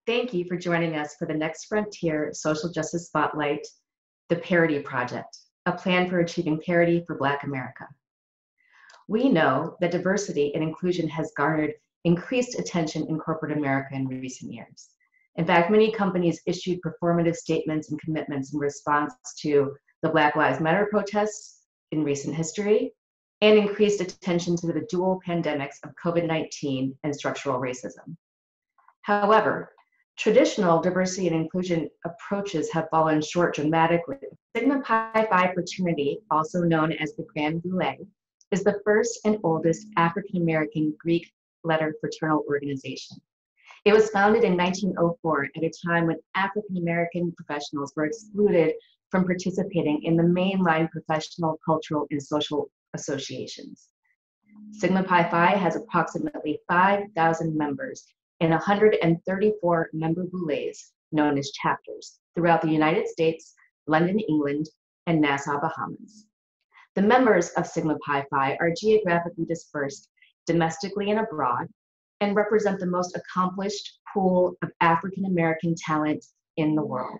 Thank you for joining us for the Next Frontier Social Justice Spotlight, the Parity Project, a plan for achieving parity for Black America. We know that diversity and inclusion has garnered increased attention in corporate America in recent years. In fact, many companies issued performative statements and commitments in response to the Black Lives Matter protests in recent history, and increased attention to the dual pandemics of COVID-19 and structural racism. However, traditional diversity and inclusion approaches have fallen short dramatically. Sigma Pi Phi fraternity, also known as the Grand Boulé, is the first and oldest African-American Greek letter fraternal organization. It was founded in 1904 at a time when African-American professionals were excluded from participating in the mainline professional, cultural, and social associations. Sigma Pi Phi has approximately 5,000 members in 134 member boulés, known as chapters, throughout the United States, London, England, and Nassau, Bahamas. The members of Sigma Pi Phi are geographically dispersed domestically and abroad, and represent the most accomplished pool of African-American talent in the world.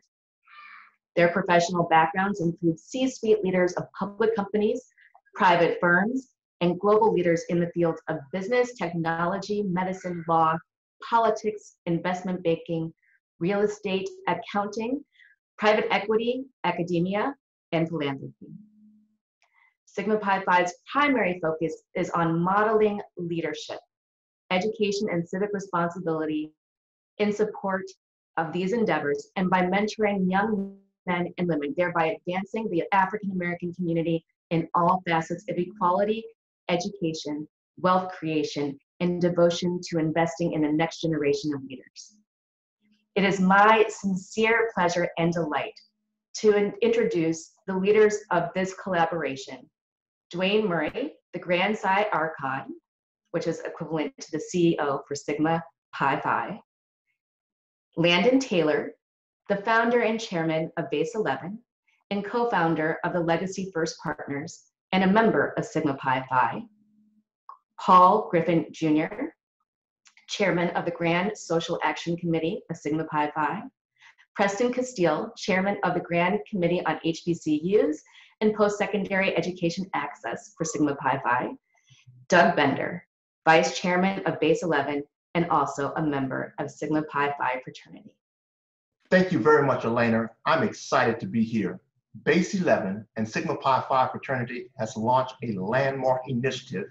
Their professional backgrounds include C-suite leaders of public companies, private firms, and global leaders in the fields of business, technology, medicine, law, politics, investment banking, real estate, accounting, private equity, academia, and philanthropy. Sigma Pi Phi's primary focus is on modeling leadership, education, and civic responsibility in support of these endeavors, and by mentoring young men and women, thereby advancing the African-American community in all facets of equality, education, wealth creation, and devotion to investing in the next generation of leaders. It is my sincere pleasure and delight to introduce the leaders of this collaboration: Dwayne Murray, the Grand Psi Archon, which is equivalent to the CEO for Sigma Pi Phi; Landon Taylor, the founder and chairman of Base 11, and co-founder of the Legacy First Partners, and a member of Sigma Pi Phi; Paul Griffin Jr., chairman of the Grand Social Action Committee of Sigma Pi Phi; Preston Castile, chairman of the Grand Committee on HBCUs and Post-Secondary Education Access for Sigma Pi Phi; Doug Bender, vice chairman of Base 11, and also a member of Sigma Pi Phi fraternity. Thank you very much, Elena. I'm excited to be here. Base 11 and Sigma Pi Phi fraternity has launched a landmark initiative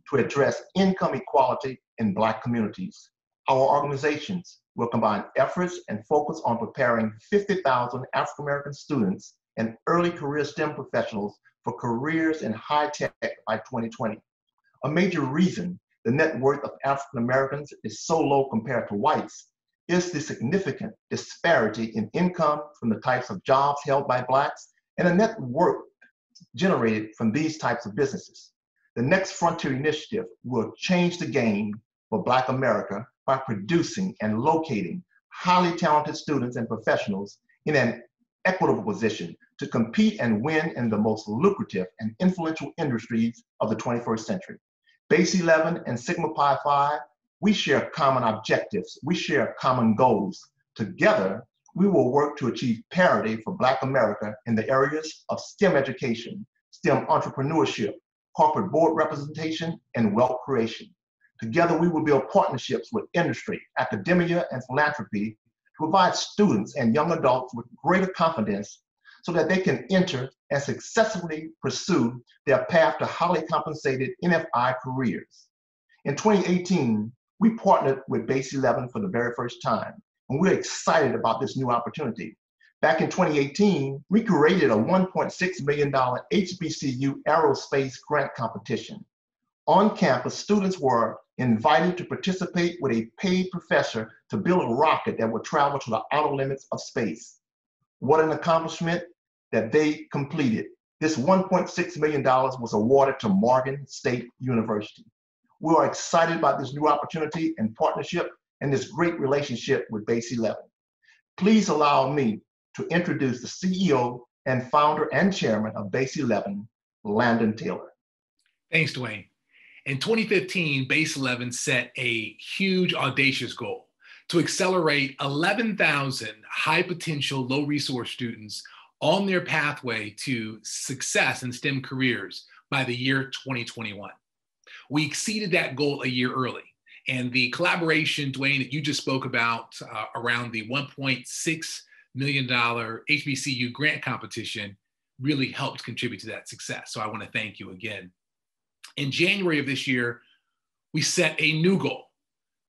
to address income equality in Black communities. Our organizations will combine efforts and focus on preparing 50,000 African-American students and early career STEM professionals for careers in high tech by 2020. A major reason the net worth of African Americans is so low compared to whites is the significant disparity in income from the types of jobs held by Blacks and the net worth generated from these types of businesses. The Next Frontier initiative will change the game for Black America by producing and locating highly talented students and professionals in an equitable position to compete and win in the most lucrative and influential industries of the 21st century. Base 11 and Sigma Pi Phi, we share common objectives, we share common goals. Together, we will work to achieve parity for Black America in the areas of STEM education, STEM entrepreneurship, corporate board representation, and wealth creation. Together, we will build partnerships with industry, academia, and philanthropy to provide students and young adults with greater confidence so that they can enter and successfully pursue their path to highly compensated NFI careers. In 2018, we partnered with Base 11 for the very first time, and we're excited about this new opportunity. Back in 2018, we created a $1.6 million HBCU aerospace grant competition. On campus, students were invited to participate with a paid professor to build a rocket that would travel to the outer limits of space. What an accomplishment that they completed. This $1.6 million was awarded to Morgan State University. We are excited about this new opportunity and partnership and this great relationship with Base 11. Please allow me to introduce the CEO and founder and chairman of Base 11, Landon Taylor. Thanks, Dwayne. In 2015, Base 11 set a huge, audacious goal to accelerate 11,000 high potential, low resource students on their pathway to success in STEM careers by the year 2021. We exceeded that goal a year early. And the collaboration, Dwayne, that you just spoke about around the $1.6 million HBCU grant competition really helped contribute to that success. So I want to thank you again. In January of this year, we set a new goal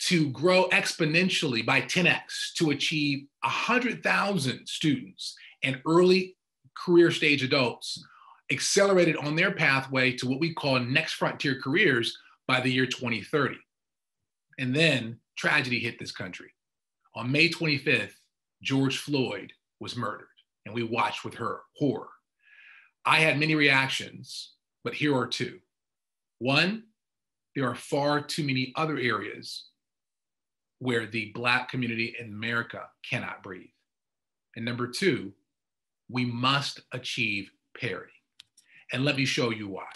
to grow exponentially by 10x to achieve 100,000 students and early career stage adults accelerated on their pathway to what we call next frontier careers by the year 2030. And then tragedy hit this country. On May 25th, George Floyd was murdered, and we watched with horror. I had many reactions, but here are two. One, there are far too many other areas where the Black community in America cannot breathe. And number two, we must achieve parity. And let me show you why.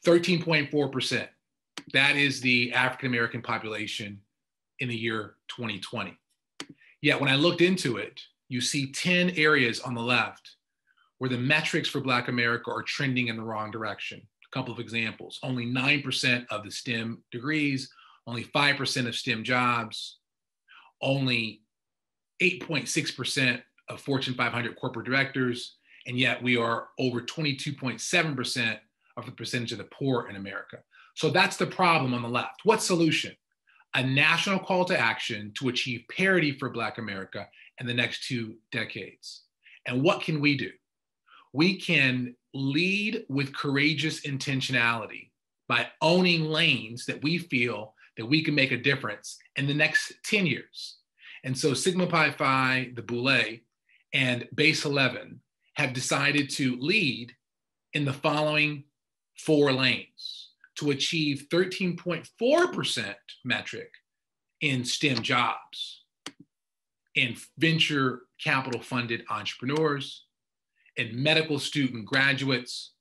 13.4%, that is the African-American population in the year 2020. Yet when I looked into it, you see 10 areas on the left where the metrics for Black America are trending in the wrong direction. A couple of examples: only 9% of the STEM degrees, only 5% of STEM jobs, only 8.6% of Fortune 500 corporate directors, and yet we are over 22.7% of the percentage of the poor in America. So that's the problem on the left. What solution? A national call to action to achieve parity for Black America in the next 2 decades. And what can we do? We can lead with courageous intentionality by owning lanes that we feel that we can make a difference in the next 10 years. And so Sigma Pi Phi, the Boulé, and Base 11 have decided to lead in the following 4 lanes to achieve 13.4% metric in STEM jobs, in venture capital funded entrepreneurs, and medical student graduates,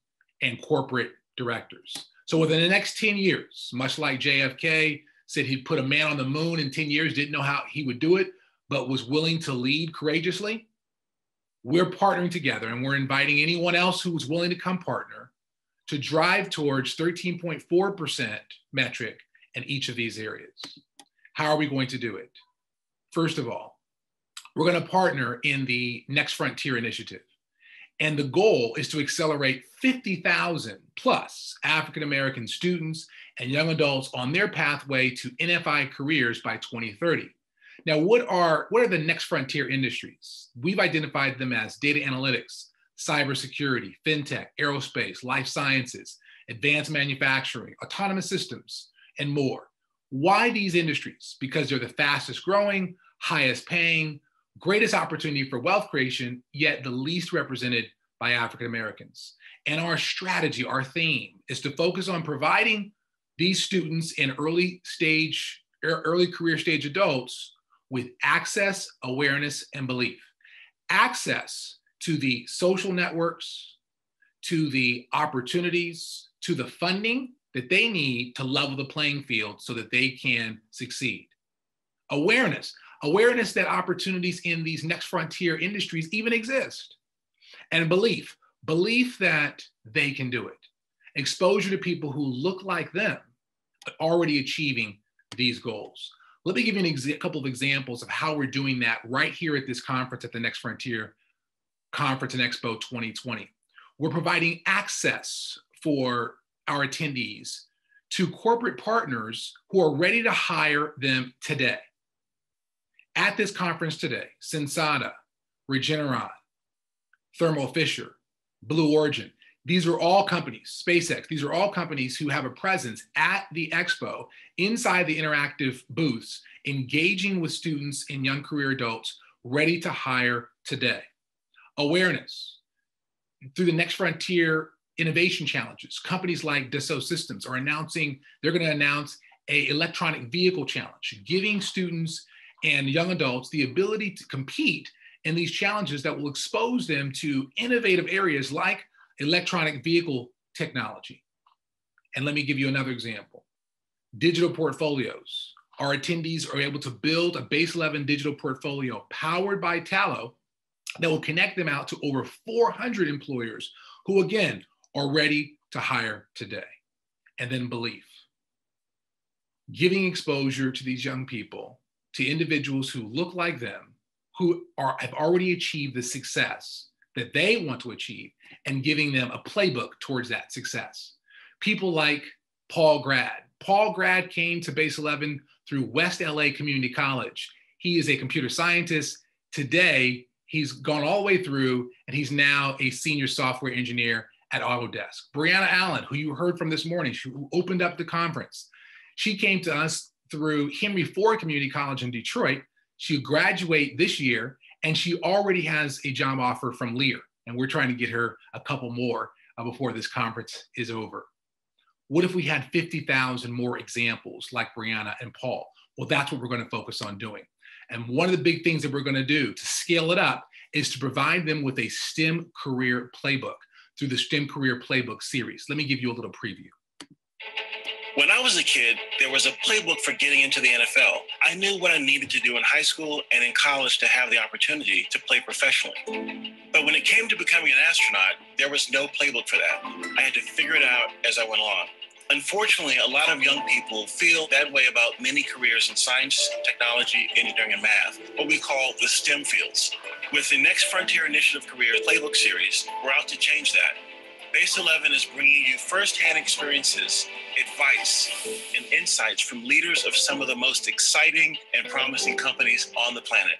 and corporate directors. So within the next 10 years, much like JFK said he'd put a man on the moon in 10 years, didn't know how he would do it, but was willing to lead courageously, we're partnering together, and we're inviting anyone else who was willing to come partner to drive towards 13.4% metric in each of these areas. How are we going to do it? First of all, we're going to partner in the Next Frontier initiative. And the goal is to accelerate 50,000 plus African-American students and young adults on their pathway to NFI careers by 2030. Now, what are the next frontier industries? We've identified them as data analytics, cybersecurity, fintech, aerospace, life sciences, advanced manufacturing, autonomous systems, and more. Why these industries? Because they're the fastest growing, highest paying, greatest opportunity for wealth creation, yet the least represented by African Americans. And our strategy, our theme, is to focus on providing these students and early career stage adults with access, awareness, and belief. Access to the social networks, to the opportunities, to the funding that they need to level the playing field so that they can succeed. Awareness that opportunities in these next frontier industries even exist. And belief that they can do it. Exposure to people who look like them, but already achieving these goals. Let me give you a couple of examples of how we're doing that right here at this conference, at the Next Frontier Conference and Expo 2020. We're providing access for our attendees to corporate partners who are ready to hire them today. At this conference today, Sensata, Regeneron, Thermo Fisher, Blue Origin, these are all companies, SpaceX, these are all companies who have a presence at the expo inside the interactive booths, engaging with students and young career adults ready to hire today. Awareness. Through the Next Frontier Innovation Challenges, companies like Dassault Systems are announcing, they're going to announce an electronic vehicle challenge, giving students and young adults the ability to compete in these challenges that will expose them to innovative areas like electronic vehicle technology. And let me give you another example. digital portfolios. Our attendees are able to build a Base 11 digital portfolio powered by Tallo that will connect them out to over 400 employers who, again, are ready to hire today. And then belief. Giving exposure to these young people, to individuals who look like them, who have already achieved the success that they want to achieve, and giving them a playbook towards that success. People like Paul Grad. Paul Grad came to Base 11 through West LA Community College. He is a computer scientist. Today, he's gone all the way through, and he's now a senior software engineer at Autodesk. Brianna Allen, who you heard from this morning, who opened up the conference. She came to us through Henry Ford Community College in Detroit. She'll graduate this year, and she already has a job offer from Lear. And we're trying to get her a couple more before this conference is over. What if we had 50,000 more examples like Brianna and Paul? Well, that's what we're going to focus on doing. And one of the big things that we're going to do to scale it up is to provide them with a STEM career playbook through the STEM Career Playbook series. Let me give you a little preview. When I was a kid, there was a playbook for getting into the NFL. I knew what I needed to do in high school and in college to have the opportunity to play professionally. But when it came to becoming an astronaut, there was no playbook for that. I had to figure it out as I went along. Unfortunately, a lot of young people feel that way about many careers in science, technology, engineering, and math, what we call the STEM fields. With the Next Frontier Initiative Career Playbook Series, we're out to change that. Base 11 is bringing you firsthand experiences, advice, and insights from leaders of some of the most exciting and promising companies on the planet.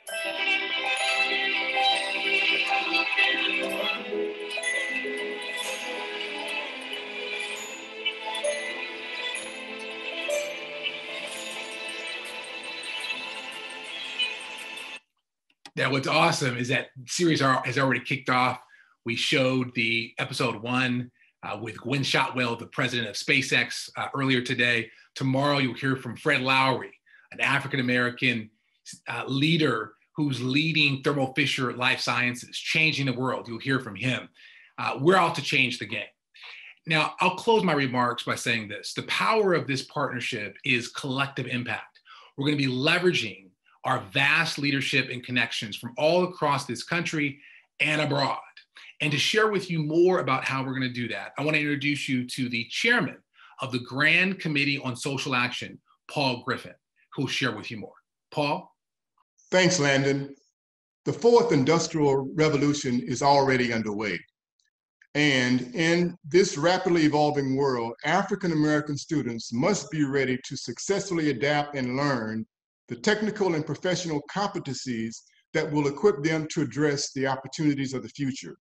Now, what's awesome is that series has already kicked off. We showed the episode 1 with Gwen Shotwell, the president of SpaceX, earlier today. Tomorrow, you'll hear from Fred Lowry, an African-American leader who's leading Thermo Fisher Life Sciences, changing the world. You'll hear from him. We're out to change the game. Now, I'll close my remarks by saying this. The power of this partnership is collective impact. We're going to be leveraging our vast leadership and connections from all across this country and abroad. And to share with you more about how we're going to do that, I want to introduce you to the chairman of the Grand Committee on Social Action, Paul Griffin, who will share with you more. Paul? Thanks, Landon. The fourth industrial revolution is already underway. And in this rapidly evolving world, African-American students must be ready to successfully adapt and learn the technical and professional competencies that will equip them to address the opportunities of the future.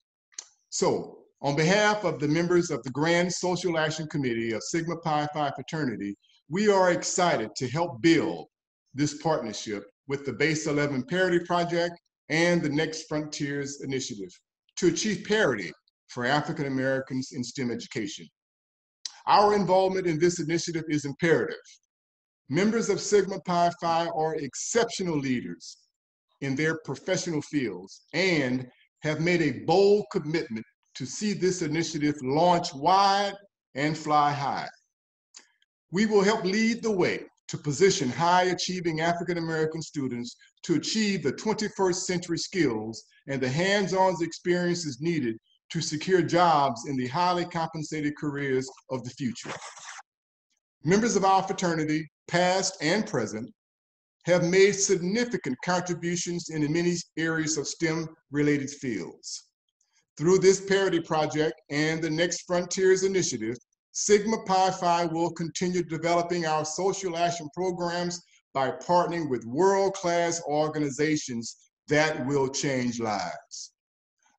So, on behalf of the members of the Grand Social Action Committee of Sigma Pi Phi Fraternity, we are excited to help build this partnership with the Base 11 Parity Project and the Next Frontiers Initiative to achieve parity for African Americans in STEM education. Our involvement in this initiative is imperative. Members of Sigma Pi Phi are exceptional leaders in their professional fields and have made a bold commitment to see this initiative launch wide and fly high. We will help lead the way to position high-achieving African-American students to achieve the 21st century skills and the hands-on experiences needed to secure jobs in the highly compensated careers of the future. Members of our fraternity, past and present, have made significant contributions in the many areas of STEM-related fields. Through this Parity Project and the Next Frontiers Initiative, Sigma Pi Phi will continue developing our social action programs by partnering with world-class organizations that will change lives.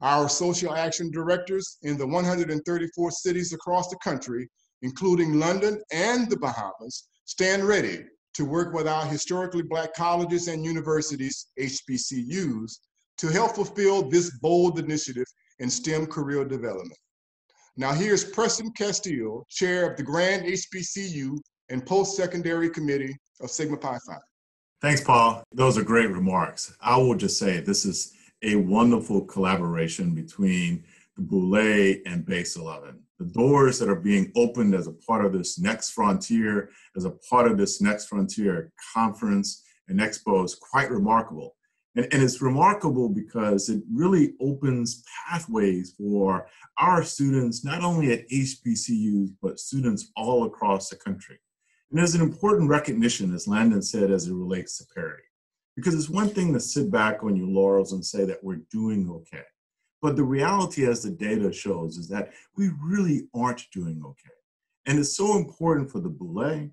Our social action directors in the 134 cities across the country, including London and the Bahamas, stand ready to work with our historically Black colleges and universities, HBCUs, to help fulfill this bold initiative in STEM career development. Now here's Preston Castile, chair of the Grand HBCU and Post-Secondary Committee of Sigma Pi Phi. Thanks, Paul. Those are great remarks. I will just say this is a wonderful collaboration between the Boulé and Base 11. The doors that are being opened as a part of this Next Frontier, as a part of this Next Frontier conference and expo is quite remarkable. And it's remarkable because it really opens pathways for our students, not only at HBCUs, but students all across the country. And there's an important recognition, as Landon said, as it relates to parity. Because it's one thing to sit back on your laurels and say that we're doing okay. But the reality, as the data shows, is that we really aren't doing okay. And it's so important for the Boulé,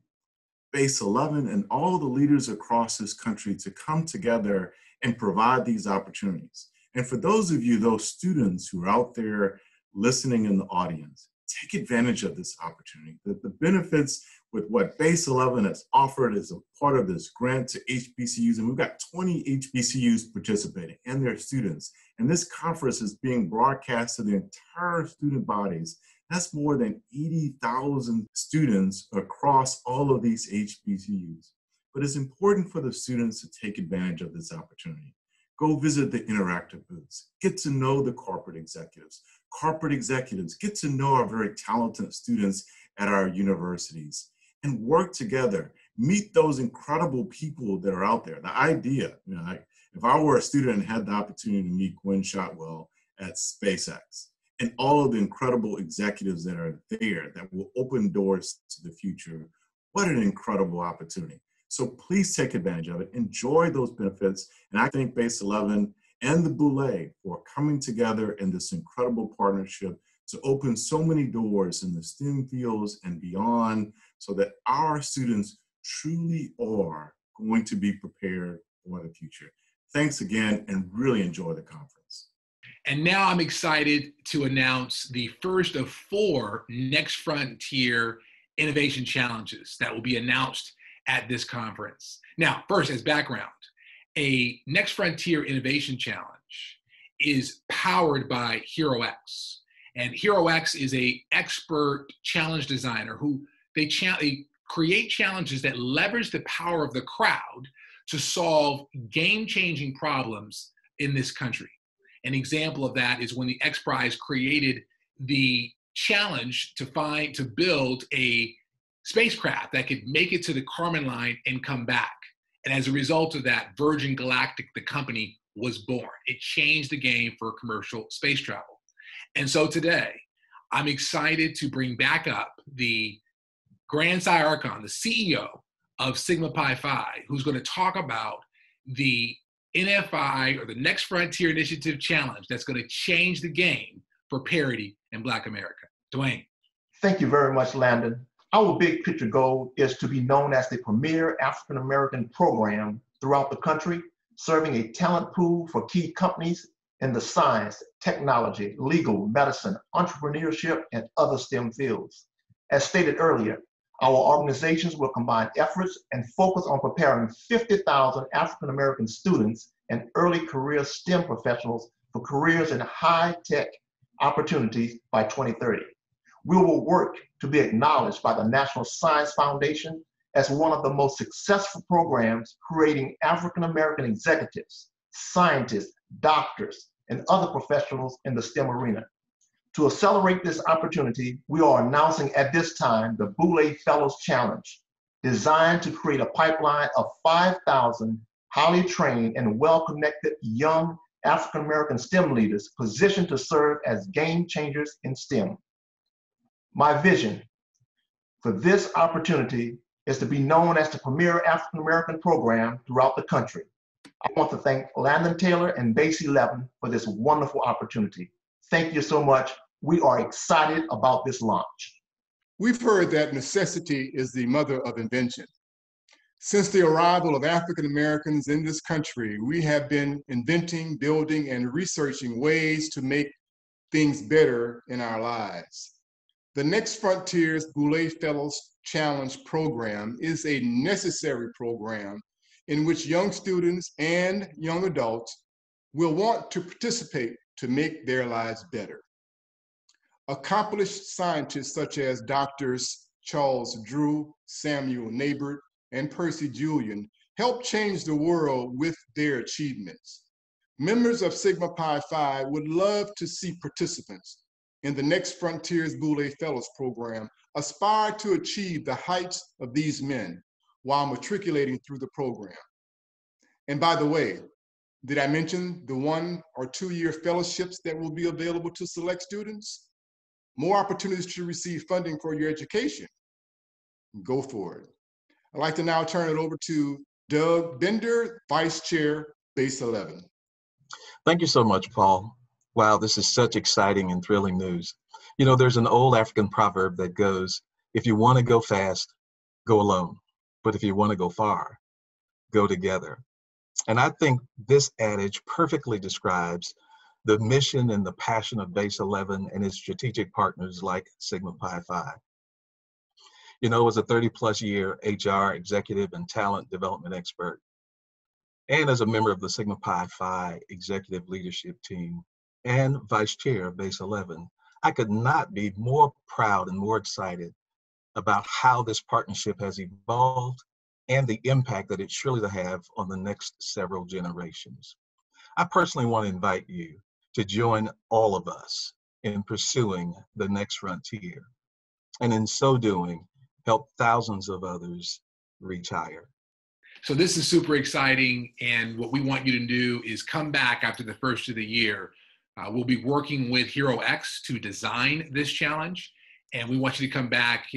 Base 11, and all the leaders across this country to come together and provide these opportunities. And for those of you, those students who are out there listening in the audience, take advantage of this opportunity. The benefits with what Base 11 has offered as a part of this grant to HBCUs, and we've got 20 HBCUs participating and their students. And this conference is being broadcast to the entire student bodies. That's more than 80,000 students across all of these HBCUs. But it's important for the students to take advantage of this opportunity. Go visit the interactive booths. Get to know the corporate executives. Corporate executives, get to know our very talented students at our universities and work together. Meet those incredible people that are out there. The idea, if I were a student and had the opportunity to meet Gwynne Shotwell at SpaceX and all of the incredible executives that are there that will open doors to the future, what an incredible opportunity. So please take advantage of it. Enjoy those benefits. And I thank Base 11 and the Boulé for coming together in this incredible partnership to open so many doors in the STEM fields and beyond so that our students truly are going to be prepared for the future. Thanks again, and really enjoy the conference. And now I'm excited to announce the first of 4 Next Frontier Innovation Challenges that will be announced at this conference. Now, first, as background, a Next Frontier Innovation Challenge is powered by HeroX. And HeroX is an expert challenge designer who they create challenges that leverage the power of the crowd to solve game-changing problems in this country. An example of that is when the X Prize created the challenge to build a spacecraft that could make it to the Kármán line and come back. And as a result of that, Virgin Galactic, the company, was born. It changed the game for commercial space travel. And so today, I'm excited to bring back up the Grand Sire Archon, the CEO of Sigma Pi Phi, who's going to talk about the NFI, or the Next Frontier Initiative Challenge, that's going to change the game for parity in Black America. Dwayne. Thank you very much, Landon. Our big picture goal is to be known as the premier African-American program throughout the country, serving a talent pool for key companies in the science, technology, legal, medicine, entrepreneurship, and other STEM fields. As stated earlier, our organizations will combine efforts and focus on preparing 50,000 African-American students and early career STEM professionals for careers in high-tech opportunities by 2030. We will work to be acknowledged by the National Science Foundation as one of the most successful programs creating African-American executives, scientists, doctors, and other professionals in the STEM arena. To accelerate this opportunity, we are announcing at this time the Boulé Fellows Challenge, designed to create a pipeline of 5,000 highly trained and well-connected young African-American STEM leaders positioned to serve as game changers in STEM. My vision for this opportunity is to be known as the premier African-American program throughout the country. I want to thank Landon Taylor and Base 11 for this wonderful opportunity. Thank you so much. We are excited about this launch. We've heard that necessity is the mother of invention. Since the arrival of African Americans in this country, we have been inventing, building, and researching ways to make things better in our lives. The Next Frontier's Boulé Fellows Challenge program is a necessary program in which young students and young adults will want to participate to make their lives better. Accomplished scientists such as Drs. Charles Drew, Samuel Nabert, and Percy Julian helped change the world with their achievements. Members of Sigma Pi Phi would love to see participants in the Next Frontiers Boulay Fellows Program aspire to achieve the heights of these men while matriculating through the program. And by the way, did I mention the 1 or 2 year fellowships that will be available to select students? More opportunities to receive funding for your education. Go for it. I'd like to now turn it over to Doug Bender, Vice Chair, Base 11. Thank you so much, Paul. Wow, this is such exciting and thrilling news. You know, there's an old African proverb that goes, if you want to go fast, go alone. But if you want to go far, go together. And I think this adage perfectly describes the mission and the passion of Base 11 and its strategic partners like Sigma Pi Phi. You know, as a 30-plus year HR executive and talent development expert, and as a member of the Sigma Pi Phi executive leadership team and vice chair of Base 11, I could not be more proud and more excited about how this partnership has evolved and the impact that it surely will have on the next several generations. I personally want to invite you to join all of us in pursuing the next frontier, and in so doing, help thousands of others reach higher. So this is super exciting, and what we want you to do is come back after the first of the year. We'll be working with HeroX to design this challenge, and we want you to come back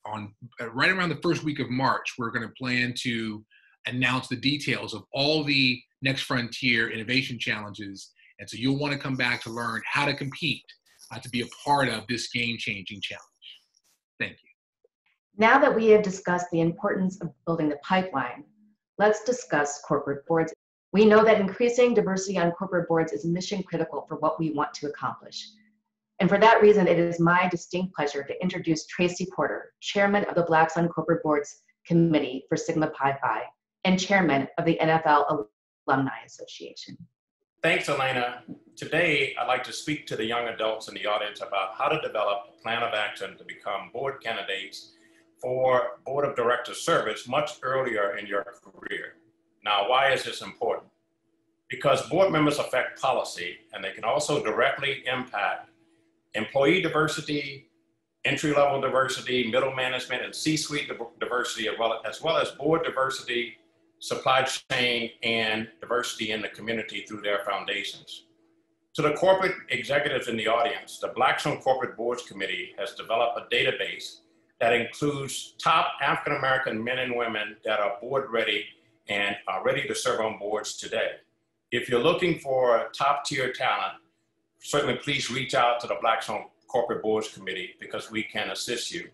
on right around the first week of March. We're going to plan to announce the details of all the Next Frontier innovation challenges, and so you'll want to come back to learn how to compete, to be a part of this game-changing challenge. Thank you. Now that we have discussed the importance of building the pipeline, let's discuss corporate boards. We know that increasing diversity on corporate boards is mission critical for what we want to accomplish. And for that reason, it is my distinct pleasure to introduce Tracy Porter, Chairman of the Blacks on Corporate Boards Committee for Sigma Pi Phi and Chairman of the NFL Alumni Association. Thanks, Elena. Today, I'd like to speak to the young adults in the audience about how to develop a plan of action to become board candidates for Board of Directors service much earlier in your career. Now, why is this important? Because board members affect policy, and they can also directly impact employee diversity, entry-level diversity, middle management, and C-suite diversity, as well as board diversity, supply chain, and diversity in the community through their foundations. To the corporate executives in the audience, the Blacks on Corporate Boards Committee has developed a database that includes top African-American men and women that are board ready and are ready to serve on boards today. If you're looking for top tier talent, certainly please reach out to the Blacks on Corporate Boards Committee because we can assist you.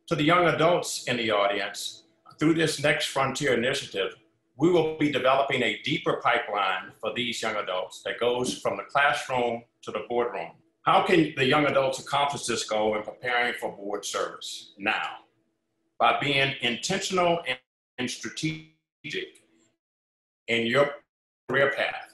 To the young adults in the audience, through this Next Frontier initiative, we will be developing a deeper pipeline for these young adults that goes from the classroom to the boardroom. How can the young adults accomplish this goal in preparing for board service now? By being intentional and strategic in your career path.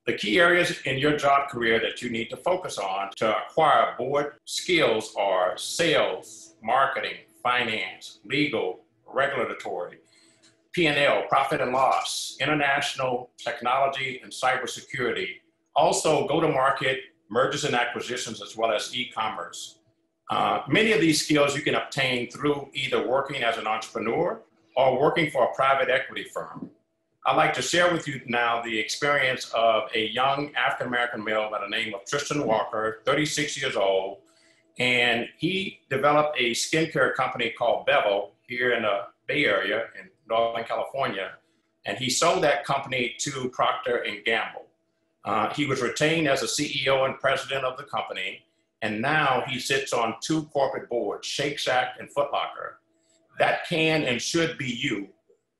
The key areas in your job career that you need to focus on to acquire board skills are sales, marketing, finance, legal, regulatory, P&L, profit and loss, international, technology, and cybersecurity. Also go-to-market, mergers and acquisitions, as well as e-commerce. Many of these skills you can obtain through either working as an entrepreneur or working for a private equity firm. I'd like to share with you now the experience of a young African-American male by the name of Tristan Walker, 36 years old, and he developed a skincare company called Bevel here in the Bay Area in Northern California, and he sold that company to Procter & Gamble. He was retained as a CEO and president of the company, and now he sits on 2 corporate boards, Shake Shack and Foot Locker. That can and should be you.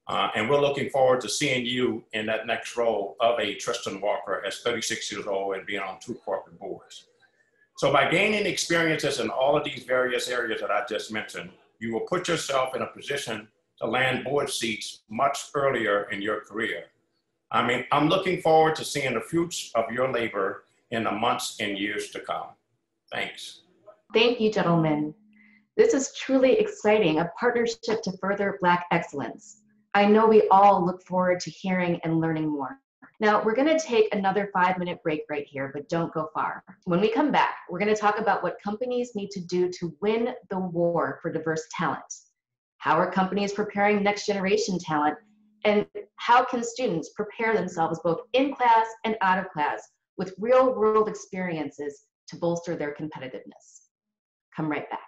And we're looking forward to seeing you in that next role of a Tristan Walker as 36 years old and being on 2 corporate boards. So by gaining experiences in all of these various areas that I just mentioned, you will put yourself in a position to land board seats much earlier in your career. I mean, I'm looking forward to seeing the fruits of your labor in the months and years to come. Thanks. Thank you, gentlemen. This is truly exciting, a partnership to further Black excellence. I know we all look forward to hearing and learning more. Now, we're going to take another 5-minute break right here, but don't go far. When we come back, we're going to talk about what companies need to do to win the war for diverse talent. How are companies preparing next generation talent? And how can students prepare themselves both in class and out of class with real world experiences to bolster their competitiveness? Come right back.